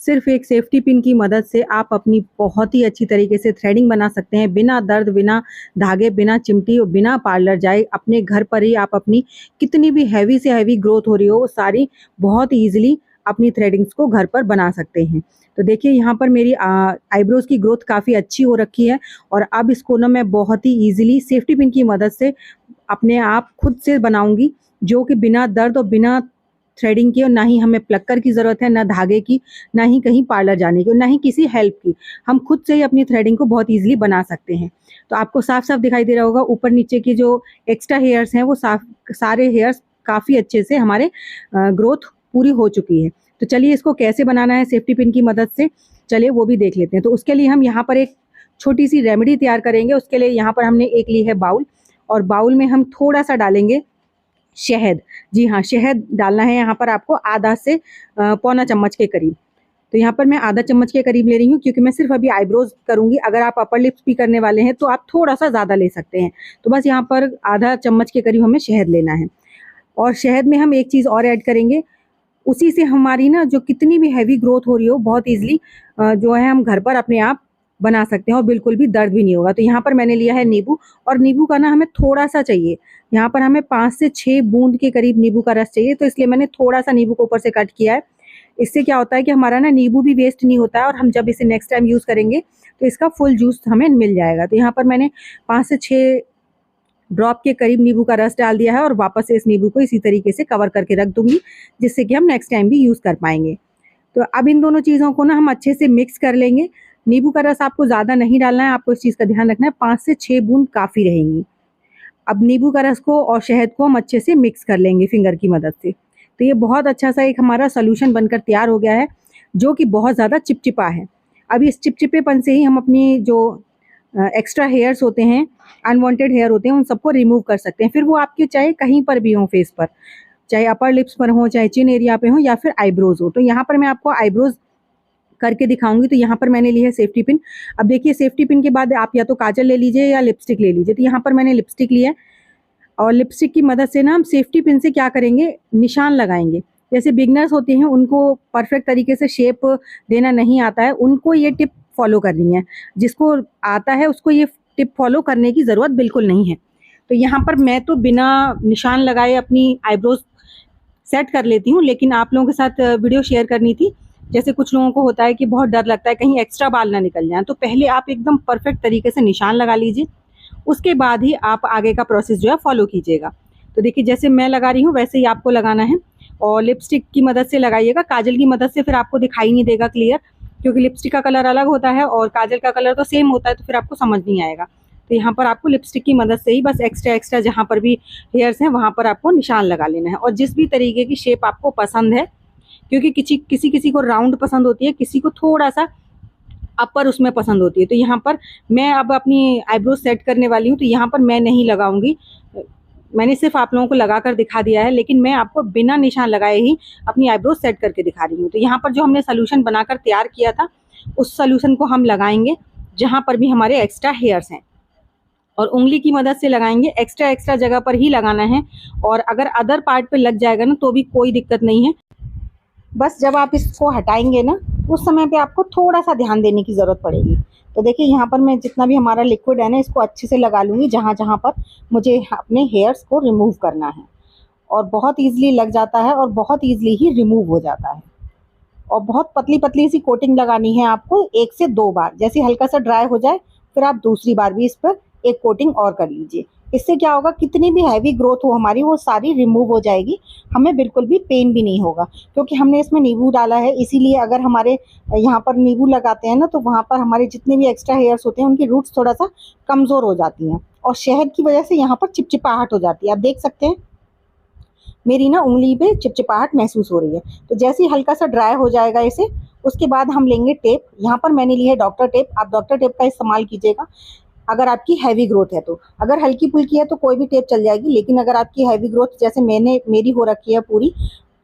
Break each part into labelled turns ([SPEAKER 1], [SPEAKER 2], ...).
[SPEAKER 1] सिर्फ एक safety pin की मदद से आप अपनी बहुत ही अच्छी तरीके से थ्रेडिंग बना सकते हैं, बिना दर्द, बिना धागे, बिना चिमटी और बिना पार्लर जाए। अपने घर पर ही आप अपनी कितनी भी हैवी से हैवी ग्रोथ हो रही हो, वो सारी बहुत ईज़िली अपनी थ्रेडिंग्स को घर पर बना सकते हैं। तो देखिए यहाँ पर मेरी आईब्रोज़ की ग्रोथ काफ़ी अच्छी हो रखी है और अब इसको ना मैं बहुत ही ईज़िली सेफ्टी पिन की मदद से अपने आप खुद से बनाऊँगी, जो कि बिना दर्द और बिना थ्रेडिंग की, और ना ही हमें प्लक्कर की ज़रूरत है, ना धागे की, ना ही कहीं पार्लर जाने की और ना ही किसी हेल्प की। हम खुद से ही अपनी थ्रेडिंग को बहुत ईज़िली बना सकते हैं। तो आपको साफ-साफ दिखाई दे रहा होगा, ऊपर-नीचे की जो एक्स्ट्रा हेयर्स हैं वो सारे हेयर्स काफ़ी अच्छे से हमारे ग्रोथ पूरी हो चुकी है। तो चलिए इसको कैसे बनाना है सेफ्टी पिन की मदद से, चलिए वो भी देख लेते हैं। तो उसके लिए हम यहाँ पर एक छोटी-सी रेमेडी तैयार करेंगे। उसके लिए यहाँ पर हमने एक ली है बाउल, और बाउल में हम थोड़ा-सा डालेंगे शहद। जी हाँ, शहद डालना है यहाँ पर आपको आधा से पौना चम्मच के करीब। तो यहाँ पर मैं आधा चम्मच के करीब ले रही हूँ, क्योंकि मैं सिर्फ अभी आईब्रोज करूँगी। अगर आप अपर लिप्स भी करने वाले हैं तो आप थोड़ा-सा ज़्यादा ले सकते हैं। तो बस यहाँ पर आधा चम्मच के करीब हमें शहद लेना है। और शहद में हम एक चीज़ और ऐड करेंगे, उसी से हमारी ना जो कितनी भी हैवी ग्रोथ हो रही हो, बहुत ईज़िली जो है हम घर पर अपने आप बना सकते हैं और बिल्कुल भी दर्द भी नहीं होगा। तो यहाँ पर मैंने लिया है नींबू, और नींबू का ना हमें थोड़ा-सा चाहिए। यहाँ पर हमें 5 से 6 बूंद के करीब नींबू का रस चाहिए, तो इसलिए मैंने थोड़ा-सा नींबू को ऊपर से कट किया है। इससे क्या होता है कि हमारा ना नींबू भी वेस्ट नहीं होता है, और हम जब इसे नेक्स्ट टाइम यूज़ करेंगे तो इसका फुल जूस हमें मिल जाएगा। तो यहाँ पर मैंने 5 से 6 ड्रॉप के करीब नींबू का रस डाल दिया है, और वापस से इस नींबू को इसी तरीके से कवर करके रख दूँगी, जिससे कि हम नेक्स्ट टाइम भी यूज़ कर पाएँगे। तो अब इन दोनों चीज़ों को ना हम अच्छे से मिक्स कर लेंगे। नींबू का रस आपको ज़्यादा नहीं डालना है, आपको इस चीज़ का ध्यान रखना है, 5 से 6 बूंद काफ़ी रहेंगी। अब नींबू का रस को और शहद को हम अच्छे से मिक्स कर लेंगे फिंगर की मदद से। तो ये बहुत अच्छा सा एक हमारा सॉल्यूशन बनकर तैयार हो गया है, जो कि बहुत ज़्यादा चिपचिपा है। अब इस चिपचिपेपन से ही हम अपनी जो एक्स्ट्रा हेयर्स होते हैं, अनवांटेड हेयर होते हैं, उन सबको रिमूव कर सकते हैं। फिर वो आपके चाहे कहीं पर भी हों फेस पर, चाहे अपर लिप्स पर हों, चाहे चिन एरिया पे हों, या फिर आईब्रोज़ हो। तो यहाँ पर मैं आपको आईब्रोज़ करके दिखाऊँगी। तो यहाँ पर मैंने ली है सेफ्टी पिन। अब देखिए सेफ्टी पिन के बाद आप या तो काजल ले लीजिए या लिपस्टिक ले लीजिए। तो यहाँ पर मैंने लिपस्टिक लिया है, और लिपस्टिक की मदद से ना हम सेफ्टी पिन से क्या करेंगे, निशान लगाएँगे। जैसे बिगिनर्स होते हैं, उनको परफेक्ट तरीके से शेप देना नहीं आता है, उनको ये टिप फॉलो करनी है। जिसको आता है उसको ये टिप फॉलो करने की ज़रूरत बिल्कुल नहीं है। तो यहाँ पर मैं तो बिना निशान लगाए अपनी आईब्रोज़ सेट कर लेती हूँ, लेकिन आप लोगों के साथ वीडियो शेयर करनी थी। जैसे कुछ लोगों को होता है कि बहुत डर लगता है कहीं एक्स्ट्रा बाल ना निकल जाएँ, तो पहले आप एकदम परफेक्ट तरीके से निशान लगा लीजिए, उसके बाद ही आप आगे का प्रोसेस जो है फॉलो कीजिएगा। तो देखिए जैसे मैं लगा रही हूँ वैसे ही आपको लगाना है, और लिपस्टिक की मदद से लगाइएगा। काजल की मदद से फिर आपको दिखाई नहीं देगा क्लियर, क्योंकि लिपस्टिक का कलर अलग होता है और काजल का कलर तो सेम होता है, तो फिर आपको समझ नहीं आएगा। तो यहाँ पर आपको लिपस्टिक की मदद से ही बस एक्स्ट्रा जहाँ पर भी हेयर्स हैं वहाँ पर आपको निशान लगा लेना है, और जिस भी तरीके की शेप आपको पसंद है, क्योंकि किसी किसी को राउंड पसंद होती है, किसी को थोड़ा-सा अपर उसमें पसंद होती है। तो यहाँ पर मैं अब अपनी आईब्रो सेट करने वाली हूँ, तो यहाँ पर मैं नहीं लगाऊँगी। मैंने सिर्फ़ आप लोगों को लगाकर दिखा दिया है, लेकिन मैं आपको बिना निशान लगाए ही अपनी आईब्रो सेट करके दिखा रही हूँ। तो यहाँ पर जो हमने सॉल्यूशन बनाकर तैयार किया था, उस सॉल्यूशन को हम लगाएँगे जहाँ पर भी हमारे एक्स्ट्रा हेयर्स हैं, और उँगली की मदद से लगाएँगे। एक्स्ट्रा जगह पर ही लगाना है, और अगर अदर पार्ट पे लग जाएगा ना तो भी कोई दिक्कत नहीं है। बस जब आप इसको हटाएँगे ना, उस समय पे आपको थोड़ा-सा ध्यान देने की ज़रूरत पड़ेगी। तो देखिए यहाँ पर मैं जितना भी हमारा लिक्विड है ना, इसको अच्छे से लगा लूँगी जहाँ-जहाँ पर मुझे अपने हेयर्स को रिमूव करना है, और बहुत ईज़िली लग जाता है और बहुत ईज़िली ही रिमूव हो जाता है। और बहुत पतली-पतली सी कोटिंग लगानी है आपको 1 से 2 बार। जैसे हल्का सा ड्राई हो जाए, फिर आप दूसरी बार भी इस पर एक कोटिंग और कर लीजिए। इससे क्या होगा, कितनी भी हैवी ग्रोथ हो हमारी, वो सारी रिमूव हो जाएगी। हमें बिल्कुल भी पेन भी नहीं होगा, क्योंकि हमने इसमें नींबू डाला है। इसीलिए अगर हमारे यहाँ पर नींबू लगाते हैं ना, तो वहाँ पर हमारे जितने भी एक्स्ट्रा हेयर्स होते हैं, उनकी रूट्स थोड़ा-सा कमज़ोर हो जाती हैं, और शहद की वजह से यहाँ पर चिपचिपाहट हो जाती है। आप देख सकते हैं मेरी ना उँगली पे चिपचिपाहट महसूस हो रही है। तो जैसे ही हल्का सा ड्राई हो जाएगा इसे, उसके बाद हम लेंगे टेप। यहाँ पर मैंने ली है डॉक्टर टेप। आप डॉक्टर टेप का इस्तेमाल कीजिएगा अगर आपकी हैवी ग्रोथ है तो। अगर हल्की-फुल्की है तो कोई भी टेप चल जाएगी, लेकिन अगर आपकी हैवी ग्रोथ जैसे मेरी हो रखी है पूरी,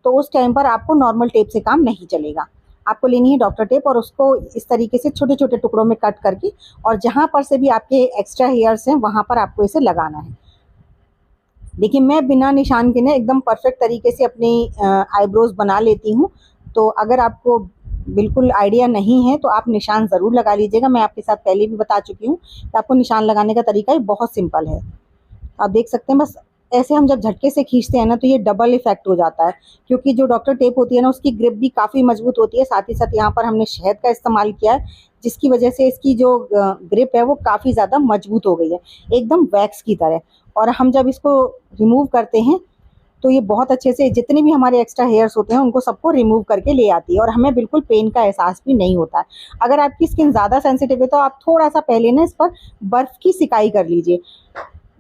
[SPEAKER 1] तो उस टाइम पर आपको नॉर्मल टेप से काम नहीं चलेगा। आपको लेनी है डॉक्टर टेप, और उसको इस तरीके से छोटे-छोटे टुकड़ों में कट करके, और जहाँ पर से भी आपके एक्स्ट्रा हेयर्स हैं वहाँ पर आपको इसे लगाना है। देखिए मैं बिना निशान के ना एकदम परफेक्ट तरीके से अपनी आईब्रोज़ बना लेती हूँ। तो अगर आपको बिल्कुल आइडिया नहीं है तो आप निशान ज़रूर लगा लीजिएगा। मैं आपके साथ पहले भी बता चुकी हूँ कि आपको निशान लगाने का तरीका ही बहुत सिंपल है। आप देख सकते हैं, बस ऐसे हम जब झटके से खींचते हैं ना तो ये डबल इफ़ेक्ट हो जाता है, क्योंकि जो डॉक्टर टेप होती है ना उसकी ग्रिप भी काफ़ी मज़बूत होती है। साथ ही साथ यहाँ पर हमने शहद का इस्तेमाल किया है, जिसकी वजह से इसकी जो ग्रिप है वो काफ़ी ज़्यादा मज़बूत हो गई है, एकदम वैक्स की तरह। और हम जब इसको रिमूव करते हैं तो ये बहुत अच्छे से जितने भी हमारे एक्स्ट्रा हेयर्स होते हैं उनको सबको रिमूव करके ले आती है, और हमें बिल्कुल पेन का एहसास भी नहीं होता है। अगर आपकी स्किन ज़्यादा सेंसिटिव है तो आप थोड़ा-सा पहले ना इस पर बर्फ़ की सिकाई कर लीजिए,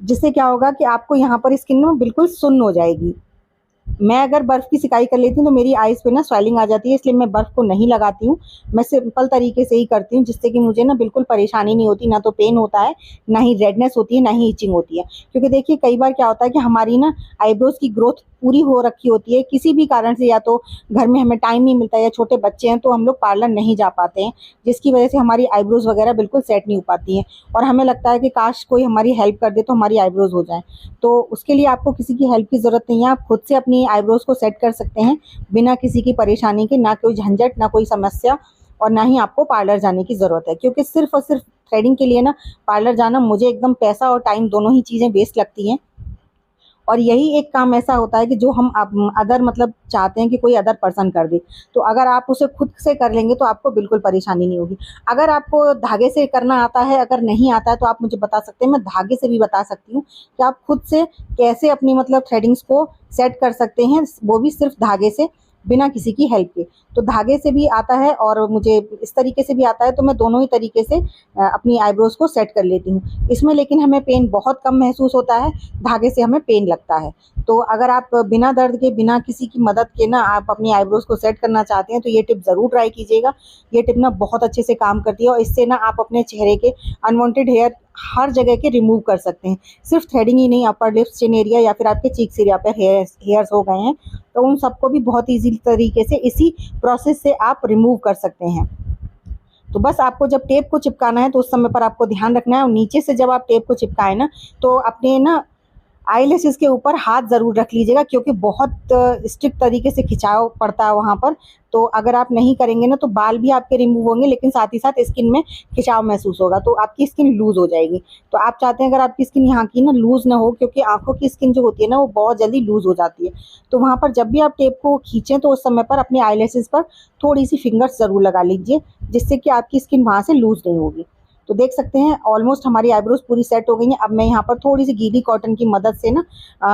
[SPEAKER 1] जिससे क्या होगा कि आपको यहाँ पर स्किन ना बिल्कुल सुन्न हो जाएगी। मैं अगर बर्फ़ की सिकाई कर लेती हूँ तो मेरी आइज़ पे ना स्वेलिंग आ जाती है, इसलिए मैं बर्फ़ को नहीं लगाती हूँ। मैं सिंपल तरीके से ही करती हूँ, जिससे कि मुझे ना बिल्कुल परेशानी नहीं होती, ना तो पेन होता है, ना ही रेडनेस होती है, ना ही इचिंग होती है। क्योंकि देखिए कई बार क्या होता है कि हमारी ना आईब्रोज़ की ग्रोथ पूरी हो रखी होती है, किसी भी कारण से, या तो घर में हमें टाइम नहीं मिलता है या छोटे बच्चे हैं तो हम लोग पार्लर नहीं जा पाते हैं, जिसकी वजह से हमारी आईब्रोज़ वगैरह बिल्कुल सेट नहीं हो पाती हैं, और हमें लगता है कि काश कोई हमारी हेल्प कर दे तो हमारी आईब्रोज़ हो जाएँ। तो उसके लिए आपको किसी की हेल्प की ज़रूरत नहीं है, आप खुद से अपनी आईब्रोज़ को सेट कर सकते हैं बिना किसी की परेशानी के, ना कोई झंझट, ना कोई समस्या, और ना ही आपको पार्लर जाने की ज़रूरत है। क्योंकि सिर्फ़ और सिर्फ़ थ्रेडिंग के लिए ना पार्लर जाना मुझे एकदम पैसा और टाइम दोनों ही चीज़ें वेस्ट लगती हैं। और यही एक काम ऐसा होता है कि जो हम अदर मतलब चाहते हैं कि कोई अदर पर्सन कर दे। तो अगर आप उसे खुद से कर लेंगे तो आपको बिल्कुल परेशानी नहीं होगी। अगर आपको धागे से करना आता है, अगर नहीं आता है तो आप मुझे बता सकते हैं, मैं धागे से भी बता सकती हूँ कि आप खुद से कैसे अपनी मतलब थ्रेडिंग्स को सेट कर सकते हैं, वो भी सिर्फ़ धागे से, बिना किसी की हेल्प के। तो धागे से भी आता है और मुझे इस तरीके से भी आता है, तो मैं दोनों ही तरीके से अपनी आईब्रोज़ को सेट कर लेती हूँ। इसमें लेकिन हमें पेन बहुत कम महसूस होता है, धागे से हमें पेन लगता है। तो अगर आप बिना दर्द के, बिना किसी की मदद के ना आप अपनी आईब्रोज़ को सेट करना चाहते हैं तो ये टिप ज़रूर ट्राई कीजिएगा। ये टिप ना बहुत अच्छे से काम करती है, और इससे ना आप अपने चेहरे के अनवांटेड हेयर हर जगह के रिमूव कर सकते हैं। सिर्फ़ थ्रेडिंग ही नहीं, अपर लिप्स, चिन एरिया या फिर आपके चीक्स एरिया पे हेयर्स हो गए हैं, तो उन सबको भी बहुत ईज़ी तरीके से इसी प्रोसेस से आप रिमूव कर सकते हैं। तो बस आपको जब टेप को चिपकाना है तो उस समय पर आपको ध्यान रखना है, और नीचे से जब आप टेप को चिपकाएँ ना तो अपने ना आईलैशेज़ के ऊपर हाथ ज़रूर रख लीजिएगा, क्योंकि बहुत स्ट्रिक्ट तरीके से खिंचाव पड़ता है वहाँ पर। तो अगर आप नहीं करेंगे ना तो बाल भी आपके रिमूव होंगे, लेकिन साथ ही साथ स्किन में खिंचाव महसूस होगा, तो आपकी स्किन लूज़ हो जाएगी। तो आप चाहते हैं अगर आपकी स्किन यहाँ की ना लूज़ ना हो, क्योंकि आँखों की स्किन जो होती है ना वो बहुत जल्दी लूज़ हो जाती है। तो वहाँ पर जब भी आप टेप को खींचें तो उस समय पर अपने आईलैशेज़ पर थोड़ी-सी फिंगर्स ज़रूर लगा लीजिए, जिससे कि आपकी स्किन वहाँ से लूज़ नहीं होगी। तो देख सकते हैं ऑलमोस्ट हमारी आईब्रोज़ पूरी सेट हो गई हैं। अब मैं यहाँ पर थोड़ी-सी गीली कॉटन की मदद से ना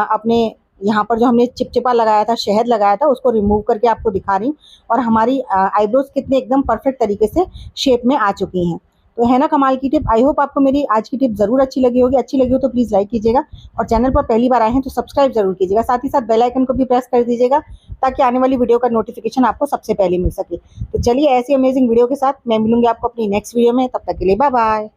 [SPEAKER 1] अपने यहाँ पर जो हमने चिपचिपा लगाया था, शहद लगाया था, उसको रिमूव करके आपको दिखा रही हूँ, और हमारी आईब्रोज़ कितने एकदम परफेक्ट तरीके से शेप में आ चुकी हैं। तो है ना कमाल की टिप। आई होप आपको मेरी आज की टिप ज़रूर अच्छी लगी होगी। अच्छी लगी हो तो प्लीज़ लाइक कीजिएगा, और चैनल पर पहली बार आए हैं तो सब्सक्राइब ज़रूर कीजिएगा। साथ ही साथ बेल आइकन को भी प्रेस कर दीजिएगा, ताकि आने वाली वीडियो का नोटिफ़िकेशन आपको सबसे पहले मिल सके। तो चलिए ऐसी अमेज़िंग वीडियो के साथ मैं मिलूँगी आपको अपनी नेक्स्ट वीडियो में। तब तक के लिए बाय बाय।